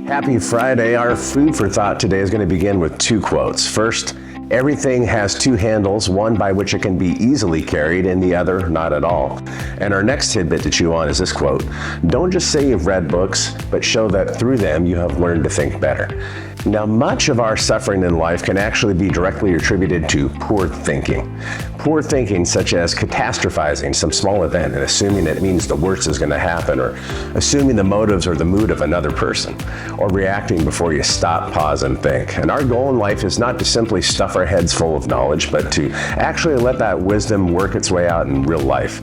Happy Friday. Our food for thought today is going to begin with two quotes. First, everything has two handles, one by which it can be easily carried and the other not at all. And our next tidbit to chew on is this quote: don't just say you've read books, but show that through them you have learned to think better. Now, much of our suffering in life can actually be directly attributed to poor thinking. Poor thinking such as catastrophizing some small event and assuming it means the worst is going to happen, or assuming the motives or the mood of another person, or reacting before you stop, pause, and think. And our goal in life is not to simply stuff our heads full of knowledge, but to actually let that wisdom work its way out in real life.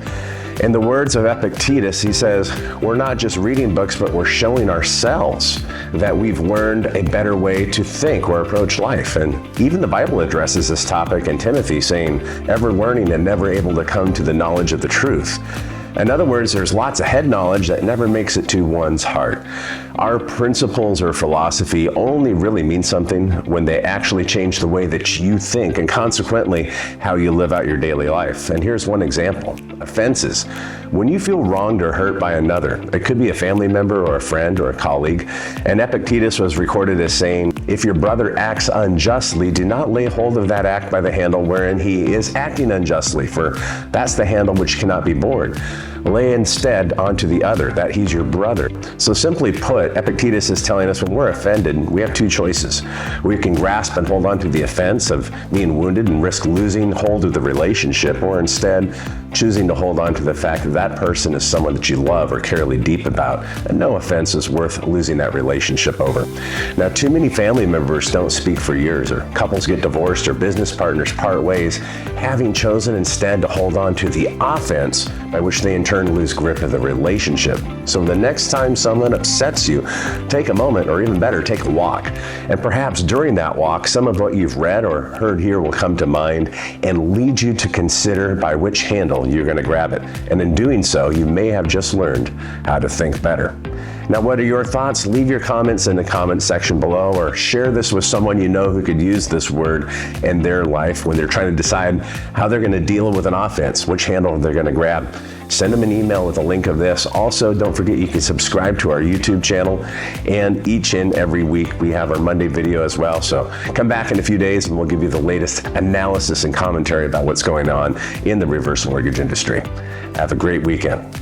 In the words of Epictetus, he says, we're not just reading books, but we're showing ourselves that we've learned a better way to think or approach life. And even the Bible addresses this topic in Timothy, saying, ever learning and never able to come to the knowledge of the truth. In other words, there's lots of head knowledge that never makes it to one's heart. Our principles or philosophy only really mean something when they actually change the way that you think and consequently how you live out your daily life. And here's one example: offenses. When you feel wronged or hurt by another, it could be a family member or a friend or a colleague, and Epictetus was recorded as saying, if your brother acts unjustly, do not lay hold of that act by the handle wherein he is acting unjustly, for that's the handle which cannot be bored. Lay instead onto the other, that he's your brother. So simply put, Epictetus is telling us when we're offended, we have two choices. We can grasp and hold on to the offense of being wounded and risk losing hold of the relationship, or instead choosing to hold on to the fact that that person is someone that you love or care really deep about, and no offense is worth losing that relationship over. Now, too many family members don't speak for years, or couples get divorced, or business partners part ways, having chosen instead to hold on to the offense by which they in turn lose grip of the relationship. So the next time someone upsets you, take a moment, or even better, take a walk. And perhaps during that walk, some of what you've read or heard here will come to mind and lead you to consider by which handle you're going to grab it. And in doing so, you may have just learned how to think better. Now, what are your thoughts? Leave your comments in the comment section below, or share this with someone you know who could use this word in their life when they're trying to decide how they're going to deal with an offense, which handle they're going to grab. Send them an email with a link of this. Also, don't forget you can subscribe to our YouTube channel, and each and every week we have our Monday video as well. So come back in a few days and we'll give you the latest analysis and commentary about what's going on in the reverse mortgage industry. Have a great weekend.